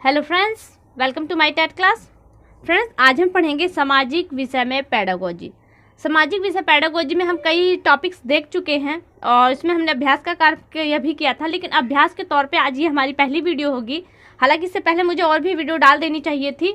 Hello friends, welcome to my TET class. Friends, आज हम पढ़ेंगे सामाजिक विषय में पेडागोजी। सामाजिक विषय पेडागोजी में हम कई टॉपिक्स देख चुके हैं और इसमें हमने अभ्यास का कार्य यह भी किया था, लेकिन अभ्यास के तौर पे आज ये हमारी पहली वीडियो होगी। हालांकि इससे पहले मुझे और भी वीडियो डाल देनी चाहिए थी,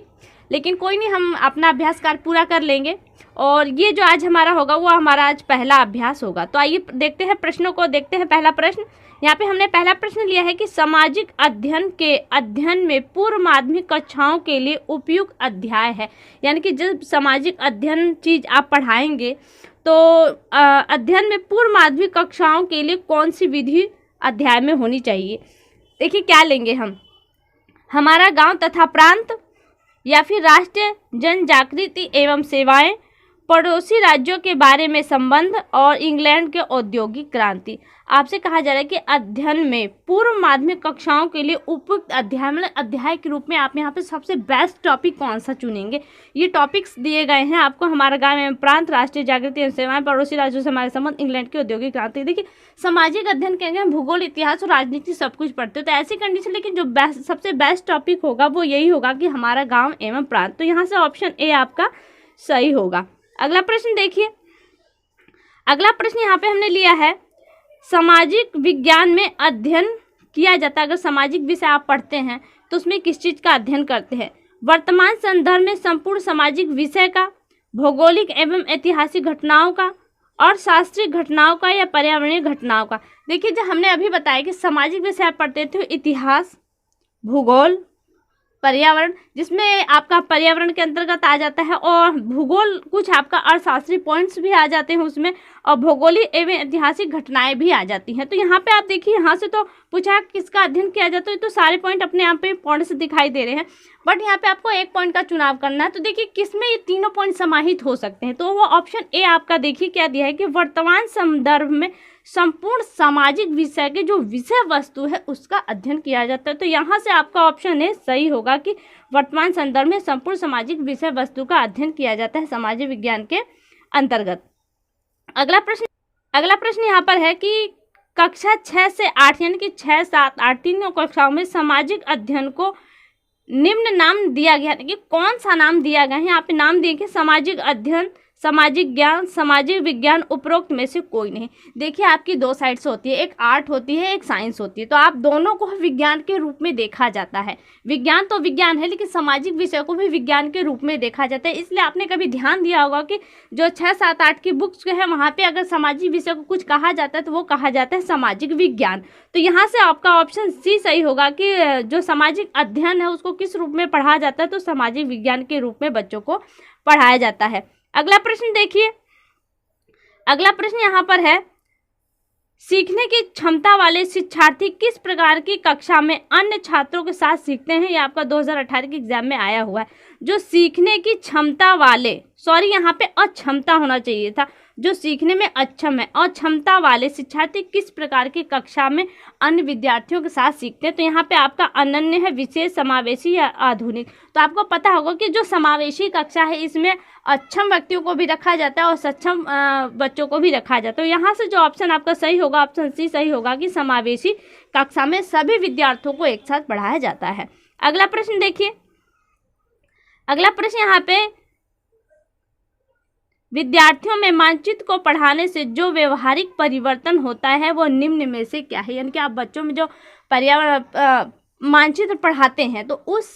लेकिन कोई नहीं, हम अपना अभ्यास कार्य पूरा कर लेंगे। और ये जो आज हमारा होगा वो हमारा आज पहला अभ्यास होगा। तो आइए देखते हैं प्रश्नों को। देखते हैं पहला प्रश्न। यहाँ पे हमने पहला प्रश्न लिया है कि सामाजिक अध्ययन के अध्ययन में पूर्व माध्यमिक कक्षाओं के लिए उपयुक्त अध्याय है। यानी कि जब सामाजिक अध्ययन चीज आप पढ़ाएंगे तो अध्ययन में पूर्व माध्यमिक कक्षाओं के लिए कौन सी विधि अध्याय में होनी चाहिए। देखिए क्या लेंगे हम, हमारा गांव तथा प्रांत, या फिर राष्ट्रीय जन जागृति एवं सेवाएं, पड़ोसी राज्यों के बारे में संबंध, और इंग्लैंड के औद्योगिक क्रांति। आपसे कहा जा रहा है कि अध्ययन में पूर्व माध्यमिक कक्षाओं के लिए उपयुक्त अध्याय, मतलब अध्याय के रूप में आप यहाँ पे सबसे बेस्ट टॉपिक कौन सा चुनेंगे। ये टॉपिक्स दिए गए हैं आपको, हमारा गांव एवं प्रांत, राष्ट्रीय जागृति एवं सेवाएं, पड़ोसी राज्यों से हमारे संबंध, इंग्लैंड की औद्योगिक क्रांति। देखिए सामाजिक अध्ययन के भूगोल, इतिहास और राजनीति सब कुछ पढ़ते हो, तो ऐसी कंडीशन, लेकिन जो सबसे बेस्ट टॉपिक होगा वो यही होगा कि हमारा गाँव एवं प्रांत। तो यहाँ से ऑप्शन ए आपका सही होगा। अगला प्रश्न देखिए। अगला प्रश्न यहाँ पे हमने लिया है, सामाजिक विज्ञान में अध्ययन किया जाता है। अगर सामाजिक विषय आप पढ़ते हैं तो उसमें किस चीज़ का अध्ययन करते हैं। वर्तमान संदर्भ में संपूर्ण सामाजिक विषय का, भौगोलिक एवं ऐतिहासिक घटनाओं का, और शास्त्रीय घटनाओं का या पर्यावरणीय घटनाओं का। देखिए जो हमने अभी बताया कि सामाजिक विषय आप पढ़ते थे इतिहास, भूगोल, पर्यावरण, जिसमें आपका पर्यावरण के अंतर्गत आ जाता है, और भूगोल कुछ आपका अर्थशास्त्री पॉइंट्स भी आ जाते हैं उसमें, और भौगोलिक एवं ऐतिहासिक घटनाएं भी आ जाती हैं। तो यहाँ पे आप देखिए, यहाँ से तो पूछा किसका अध्ययन किया जाता है, तो सारे पॉइंट अपने आप पे पॉइंट से दिखाई दे रहे हैं, बट यहाँ पे आपको एक पॉइंट का चुनाव करना है। तो देखिए किसमें ये तीनों पॉइंट समाहित हो सकते हैं, तो वो ऑप्शन ए आपका देखिए क्या दिया है कि वर्तमान संदर्भ में संपूर्ण सामाजिक विषय के जो विषय वस्तु है उसका अध्ययन किया जाता है। तो यहाँ से आपका ऑप्शन ए सही होगा कि वर्तमान संदर्भ में संपूर्ण सामाजिक विषय वस्तु का अध्ययन किया जाता है सामाजिक विज्ञान के अंतर्गत। अगला प्रश्न यहाँ पर है कि कक्षा 6 से 8 यानी कि 6, 7, 8 तीनों कक्षाओं में सामाजिक अध्ययन को निम्न नाम दिया गया है कि कौन सा नाम दिया गया है। यहाँ पे नाम दिए कि सामाजिक अध्ययन, सामाजिक ज्ञान, सामाजिक विज्ञान, उपरोक्त में से कोई नहीं। देखिए आपकी दो साइड्स होती है, एक आर्ट होती है, एक साइंस होती है, तो आप दोनों को विज्ञान के रूप में देखा जाता है। विज्ञान तो विज्ञान है, लेकिन सामाजिक विषय को भी विज्ञान के रूप में देखा जाता है। इसलिए आपने कभी ध्यान दिया होगा कि जो 6, 7, 8 की बुक्स है वहाँ पे अगर सामाजिक विषय को कुछ कहा जाता है तो वो कहा जाता है सामाजिक विज्ञान। तो यहाँ से आपका ऑप्शन सी सही होगा कि जो सामाजिक अध्ययन है उसको किस रूप में पढ़ा जाता है, तो सामाजिक विज्ञान के रूप में बच्चों को पढ़ाया जाता है। अगला प्रश्न देखिए। अगला प्रश्न यहाँ पर है, सीखने की क्षमता वाले शिक्षार्थी किस प्रकार की कक्षा में अन्य छात्रों के साथ सीखते हैं। ये आपका 2018 के एग्जाम में आया हुआ है। जो सीखने की क्षमता वाले, सॉरी यहाँ पे अक्षमता होना चाहिए था, जो सीखने में अक्षम है, अक्षमता वाले शिक्षार्थी किस प्रकार की कक्षा में अन्य विद्यार्थियों के साथ सीखते हैं। तो यहाँ पे आपका अनन्य है, विशेष, समावेशी या आधुनिक। तो आपको पता होगा कि जो समावेशी कक्षा है इसमें अक्षम व्यक्तियों को भी रखा जाता है और सक्षम बच्चों को भी रखा जाता है। तो यहाँ से जो ऑप्शन आपका सही होगा, ऑप्शन सी सही होगा कि समावेशी कक्षा में सभी विद्यार्थियों को एक साथ पढ़ाया जाता है। अगला प्रश्न देखिए। अगला प्रश्न यहाँ पे, विद्यार्थियों में मानचित्र को पढ़ाने से जो व्यवहारिक परिवर्तन होता है वो निम्न में से क्या है। यानी कि आप बच्चों में जो पर्यावरण मानचित्र पढ़ाते हैं तो उस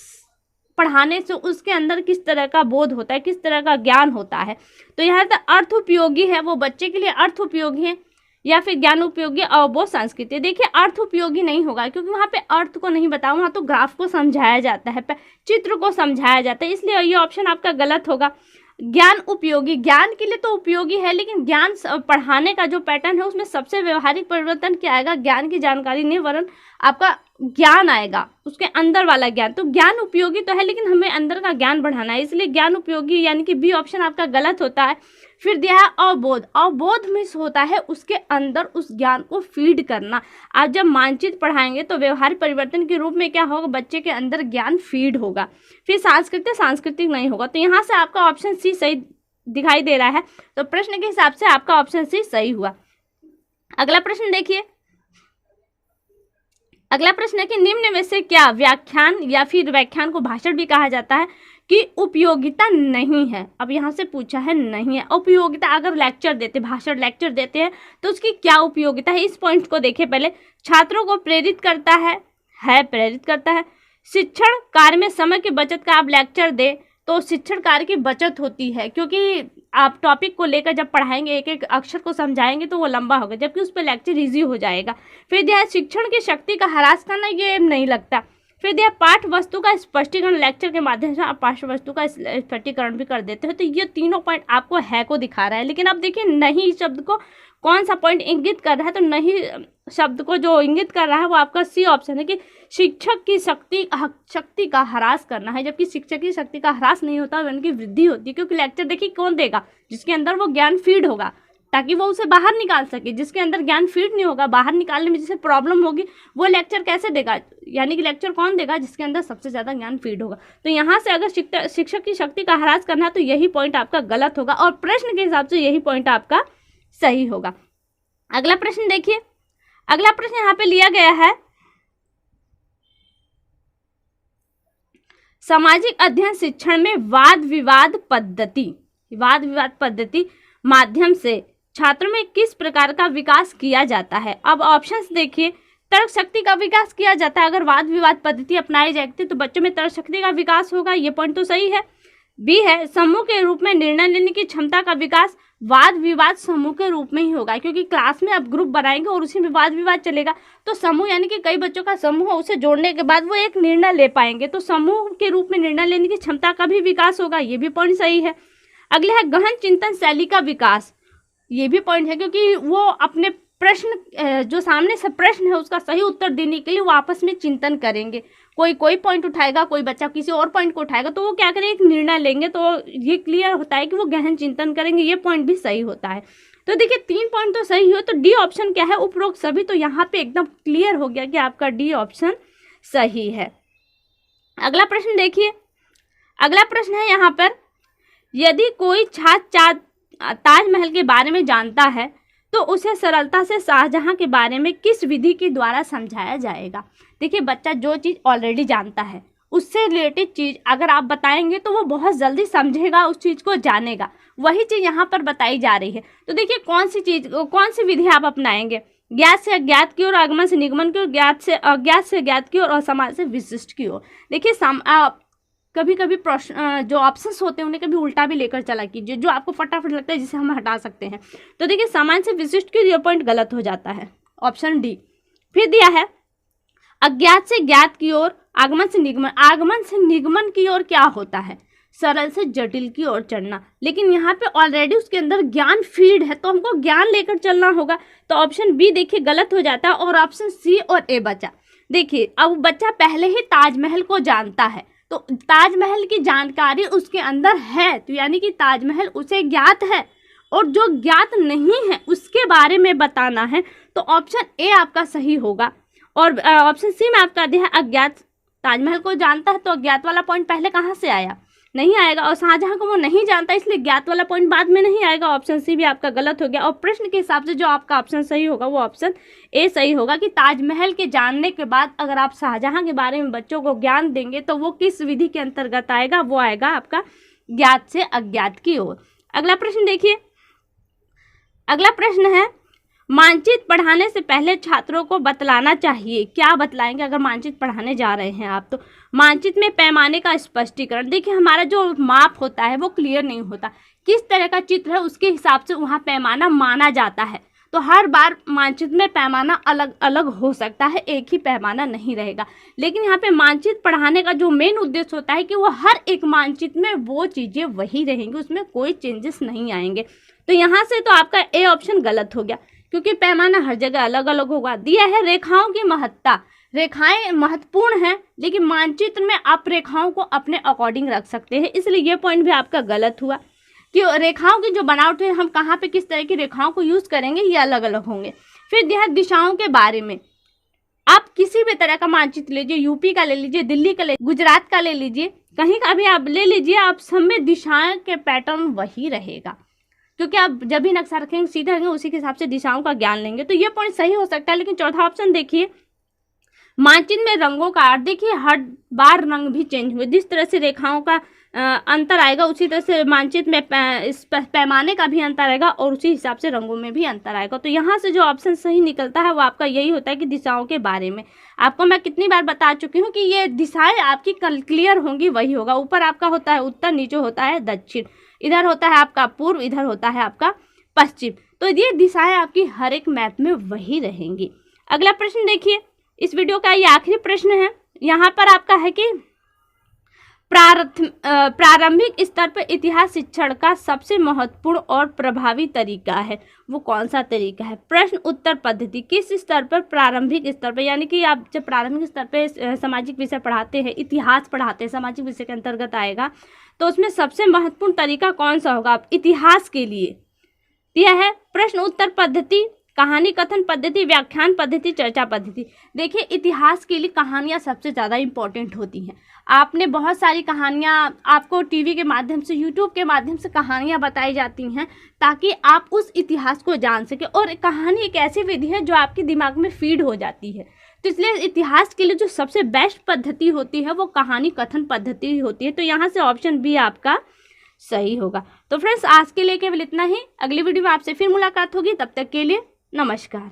पढ़ाने से उसके अंदर किस तरह का बोध होता है, किस तरह का ज्ञान होता है। तो यहाँ तो अर्थ उपयोगी है, वो बच्चे के लिए अर्थ उपयोगी है, या फिर ज्ञान उपयोगी और वो संस्कृति। देखिए अर्थ उपयोगी नहीं होगा क्योंकि वहाँ पे अर्थ को नहीं बताया, वहाँ तो ग्राफ को समझाया जाता है, चित्र को समझाया जाता है, इसलिए ये ऑप्शन आपका गलत होगा। ज्ञान उपयोगी, ज्ञान के लिए तो उपयोगी है, लेकिन ज्ञान पढ़ाने का जो पैटर्न है उसमें सबसे व्यवहारिक परिवर्तन क्या आएगा, ज्ञान की जानकारी नहीं वरन आपका ज्ञान आएगा, उसके अंदर वाला ज्ञान। तो ज्ञान उपयोगी तो है लेकिन हमें अंदर का ज्ञान बढ़ाना है, इसलिए ज्ञान उपयोगी यानी कि बी ऑप्शन आपका गलत होता है। फिर दिया है अवबोध। अवबोध में होता है उसके अंदर उस ज्ञान को फीड करना। आप जब मानचित्र पढ़ाएंगे तो व्यवहारिक परिवर्तन के रूप में क्या होगा, बच्चे के अंदर ज्ञान फीड होगा। फिर सांस्कृतिक नहीं होगा। तो यहाँ से आपका ऑप्शन सी सही दिखाई दे रहा है। तो प्रश्न के हिसाब से आपका ऑप्शन सी सही हुआ। अगला प्रश्न देखिए। अगला प्रश्न है कि निम्न में से क्या व्याख्यान या फिर व्याख्यान को भाषण भी कहा जाता है कि उपयोगिता नहीं है। अब यहाँ से पूछा है नहीं है। उपयोगिता, अगर लेक्चर देते, भाषण लेक्चर देते हैं तो उसकी क्या उपयोगिता है, इस पॉइंट को देखिए पहले। छात्रों को प्रेरित करता है प्रेरित करता है। शिक्षण कार्य में समय की बचत का आप लेक्चर दे तो शिक्षण कार्य की बचत होती है, क्योंकि आप टॉपिक को लेकर जब पढ़ाएंगे, एक एक अक्षर को समझाएंगे तो वो लंबा होगा, जबकि उस पर लेक्चर इजी हो जाएगा। फिर दिया शिक्षण की शक्ति का ह्रास करना, ये नहीं लगता। फिर दिया पाठ वस्तु का स्पष्टीकरण, लेक्चर के माध्यम से आप पाठ्य वस्तु का स्पष्टीकरण भी कर देते हो। तो ये तीनों पॉइंट आपको है को दिखा रहा है। लेकिन अब देखिए नहीं शब्द को कौन सा पॉइंट इंगित कर रहा है, तो नहीं शब्द को जो इंगित कर रहा है वो आपका सी ऑप्शन है कि शिक्षक की शक्ति का ह्रास करना है, जबकि शिक्षक की शक्ति का ह्रास नहीं होता, उनकी वृद्धि होती है। क्योंकि लेक्चर देखिए कौन देगा, जिसके अंदर वो ज्ञान फीड होगा, ताकि वो उसे बाहर निकाल सके। जिसके अंदर ज्ञान फीड नहीं होगा, बाहर निकालने में जिसे प्रॉब्लम होगी, वो लेक्चर कैसे देगा, यानी कि लेक्चर कौन देगा, जिसके अंदर सबसे ज़्यादा ज्ञान फीड होगा। तो यहाँ से अगर शिक्षक की शक्ति का ह्रास करना है तो यही पॉइंट आपका गलत होगा, और प्रश्न के हिसाब से यही पॉइंट आपका सही होगा। अगला प्रश्न देखिए, अगला प्रश्न यहाँ पे लिया गया है, सामाजिक अध्ययन शिक्षण में वाद विवाद पद्धति माध्यम से छात्रों में किस प्रकार का विकास किया जाता है। अब ऑप्शंस देखिए, तर्क शक्ति का विकास किया जाता है। अगर वाद विवाद पद्धति अपनाई जाती तो बच्चों में तर्क शक्ति का विकास होगा, ये पॉइंट तो सही है। बी है समूह के रूप में निर्णय लेने की क्षमता का विकास, वाद विवाद समूह के रूप में ही होगा, क्योंकि क्लास में आप ग्रुप बनाएंगे और उसी में वाद विवाद चलेगा। तो समूह यानी कि कई बच्चों का समूह, उसे जोड़ने के बाद वो एक निर्णय ले पाएंगे, तो समूह के रूप में निर्णय लेने की क्षमता का भी विकास होगा, ये भी पॉइंट सही है। अगले है गहन चिंतन शैली का विकास, ये भी पॉइंट है, क्योंकि वो अपने प्रश्न, जो सामने से प्रश्न है उसका सही उत्तर देने के लिए वो आपस में चिंतन करेंगे। कोई पॉइंट उठाएगा, कोई बच्चा किसी और पॉइंट को उठाएगा, तो वो क्या करेंगे, एक निर्णय लेंगे। तो ये क्लियर होता है कि वो गहन चिंतन करेंगे, ये पॉइंट भी सही होता है। तो देखिए 3 पॉइंट तो सही हो, तो डी ऑप्शन क्या है, उपरोक्त सभी। तो यहाँ पे एकदम क्लियर हो गया कि आपका डी ऑप्शन सही है। अगला प्रश्न देखिए, अगला प्रश्न है यहाँ पर, यदि कोई छात्र ताजमहल के बारे में जानता है तो उसे सरलता से शाहजहां के बारे में किस विधि के द्वारा समझाया जाएगा। देखिए बच्चा जो चीज़ ऑलरेडी जानता है उससे रिलेटेड चीज़ अगर आप बताएंगे तो वो बहुत जल्दी समझेगा, उस चीज़ को जानेगा। वही चीज़ यहाँ पर बताई जा रही है। तो देखिए कौन सी विधि आप अपनाएंगे, ज्ञात से अज्ञात की ओर, आगमन से निगमन की ओर, ज्ञात से अज्ञात से ज्ञात की ओर, और समाज से विशिष्ट की ओर। देखिए कभी कभी प्रश्न जो ऑप्शंस होते हैं उन्हें कभी उल्टा भी लेकर चला कीजिए, जो आपको फटाफट लगता है जिसे हम हटा सकते हैं। तो देखिए सामान्य से विशिष्ट की ये पॉइंट गलत हो जाता है, ऑप्शन डी। फिर दिया है अज्ञात से ज्ञात की ओर, आगमन से निगमन। आगमन से निगमन की ओर क्या होता है, सरल से जटिल की ओर चढ़ना। लेकिन यहाँ पे ऑलरेडी उसके अंदर ज्ञान फीड है, तो हमको ज्ञान लेकर चलना होगा। तो ऑप्शन बी देखिए गलत हो जाता है, और ऑप्शन सी और ए बचा। देखिए अब बच्चा पहले ही ताजमहल को जानता है, तो ताजमहल की जानकारी उसके अंदर है, तो यानी कि ताजमहल उसे ज्ञात है, और जो ज्ञात नहीं है उसके बारे में बताना है। तो ऑप्शन ए आपका सही होगा। और ऑप्शन सी में आपका दिया है अज्ञात। ताजमहल को जानता है तो अज्ञात वाला पॉइंट पहले कहाँ से आया, नहीं आएगा। और शाहजहां को वो नहीं जानता, इसलिए ज्ञात वाला पॉइंट बाद में नहीं आएगा। ऑप्शन सी भी आपका गलत हो गया। और प्रश्न के हिसाब से जो आपका ऑप्शन सही होगा वो ऑप्शन ए सही होगा कि ताजमहल के जानने के बाद अगर आप शाहजहां के बारे में बच्चों को ज्ञान देंगे तो वो किस विधि के अंतर्गत आएगा, वो आएगा आपका ज्ञात से अज्ञात की ओर। अगला प्रश्न देखिए, अगला प्रश्न है मानचित्र पढ़ाने से पहले छात्रों को बतलाना चाहिए। क्या बतलाएंगे अगर मानचित्र पढ़ाने जा रहे हैं आप? तो मानचित्र में पैमाने का स्पष्टीकरण। देखिए हमारा जो माप होता है वो क्लियर नहीं होता, किस तरह का चित्र है उसके हिसाब से वहाँ पैमाना माना जाता है। तो हर बार मानचित्र में पैमाना अलग अलग हो सकता है, एक ही पैमाना नहीं रहेगा। लेकिन यहाँ पे मानचित्र पढ़ाने का जो मेन उद्देश्य होता है कि वो हर एक मानचित्र में वो चीज़ें वही रहेंगी, उसमें कोई चेंजेस नहीं आएंगे। तो यहाँ से तो आपका ए ऑप्शन गलत हो गया, क्योंकि पैमाना हर जगह अलग अलग होगा। दिया है रेखाओं की महत्ता। रेखाएं महत्वपूर्ण हैं, लेकिन मानचित्र में आप रेखाओं को अपने अकॉर्डिंग रख सकते हैं, इसलिए ये पॉइंट भी आपका गलत हुआ कि रेखाओं की जो बनावट है हम कहाँ पे किस तरह की रेखाओं को यूज़ करेंगे ये अलग अलग होंगे। फिर दिया है दिशाओं के बारे में। आप किसी भी तरह का मानचित्र लीजिए, यूपी का ले लीजिए, दिल्ली का ले, गुजरात का ले लीजिए, कहीं का भी आप ले लीजिए, आप सब में दिशाओं के पैटर्न वही रहेगा, क्योंकि आप जब भी नक्शा रखेंगे सीधे रखेंगे उसी के हिसाब से दिशाओं का ज्ञान लेंगे। तो ये पॉइंट सही हो सकता है। लेकिन चौथा ऑप्शन देखिए, मानचित्र में रंगों का अर्थ, देखिए हर बार रंग भी चेंज हुए, जिस तरह से रेखाओं का अंतर आएगा उसी तरह से मानचित्र में इस पैमाने का भी अंतर आएगा और उसी हिसाब से रंगों में भी अंतर आएगा। तो यहाँ से जो ऑप्शन सही निकलता है वो आपका यही होता है कि दिशाओं के बारे में। आपको मैं कितनी बार बता चुकी हूँ कि ये दिशाएं आपकी क्लियर होंगी वही होगा। ऊपर आपका होता है उत्तर, नीचे होता है दक्षिण, इधर होता है आपका पूर्व, इधर होता है आपका पश्चिम। तो ये दिशाएं आपकी हर एक मैप में वही रहेंगी। अगला प्रश्न देखिए, इस वीडियो का ये आखिरी प्रश्न है। यहाँ पर आपका है कि प्रारंभिक स्तर पर इतिहास शिक्षण का सबसे महत्वपूर्ण और प्रभावी तरीका है, वो कौन सा तरीका है? प्रश्न उत्तर पद्धति किस स्तर पर? प्रारंभिक स्तर पर, यानी कि आप जब प्रारंभिक स्तर पर सामाजिक विषय पढ़ाते हैं, इतिहास पढ़ाते हैं, सामाजिक विषय के अंतर्गत आएगा, तो उसमें सबसे महत्वपूर्ण तरीका कौन सा होगा आप इतिहास के लिए? यह है प्रश्न उत्तर पद्धति, कहानी कथन पद्धति, व्याख्यान पद्धति, चर्चा पद्धति। देखिए इतिहास के लिए कहानियाँ सबसे ज़्यादा इम्पोर्टेंट होती हैं। आपने बहुत सारी कहानियाँ, आपको टीवी के माध्यम से, यूट्यूब के माध्यम से कहानियाँ बताई जाती हैं ताकि आप उस इतिहास को जान सकें। और कहानी एक ऐसी विधि है जो आपके दिमाग में फीड हो जाती है। तो इसलिए इतिहास के लिए जो सबसे बेस्ट पद्धति होती है वो कहानी कथन पद्धति होती है। तो यहाँ से ऑप्शन बी आपका सही होगा। तो फ्रेंड्स आज के लिए केवल इतना ही। अगली वीडियो में आपसे फिर मुलाकात होगी, तब तक के लिए नमस्कार।